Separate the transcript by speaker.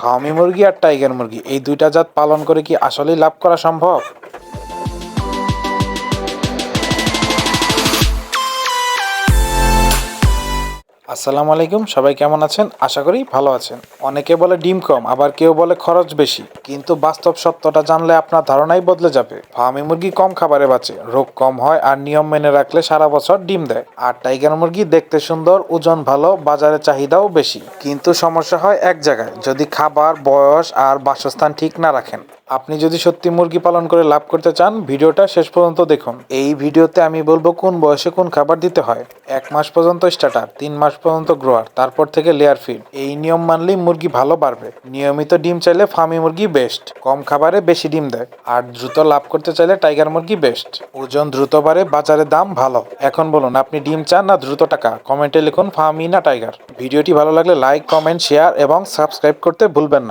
Speaker 1: Fermi মুরগি আর tiger মুরগি এই দুইটা জাত পালন করে কি আসলেই লাভ করা সম্ভব? আসসালামু আলাইকুম, সবাই কেমন আছেন? আশা করি ভালো আছেন। অনেকে বলে ডিম কম, আবার কেউ বলে খরচ বেশি, কিন্তু বাস্তব সত্যটা জানলে আপনার ধারণাই বদলে যাবে। ফার্মি মুরগি কম খাবারে বাঁচে, রোগ কম হয় আর নিয়ম মেনে রাখলে সারা বছর ডিম দেয়। আর টাইগার মুরগি দেখতে সুন্দর, ওজন ভালো, বাজারে চাহিদাও বেশি। কিন্তু সমস্যা হয় এক জায়গায়, যদি খাবার, বয়স আর বাসস্থান ঠিক না রাখেন। আপনি যদি সত্যি মুরগি পালন করে লাভ করতে চান, ভিডিওটা শেষ পর্যন্ত দেখুন। এই ভিডিওতে আমি বলবো কোন বয়সে কোন খাবার দিতে হয়। 1 মাস পর্যন্ত স্টার্টার, 3 মাস পর্যন্ত গ্রোয়ার, তারপর থেকে লেয়ার ফিড। এই নিয়ম মানলেই মুরগি ভালো বাড়বে। নিয়মিত ডিম চাইলে ফার্মি মুরগি বেস্ট, কম খাবারে বেশি ডিম দেয়। আর দ্রুত লাভ করতে চাইলে টাইগার মুরগি বেস্ট, ওজন দ্রুত বাড়ে, বাজারে দাম ভালো। এখন বলুন, আপনি ডিম চান না দ্রুত টাকা? কমেন্টে লিখুন ফার্মি না টাইগার। ভিডিওটি ভালো লাগলে লাইক, কমেন্ট, শেয়ার এবং সাবস্ক্রাইব করতে ভুলবেন না।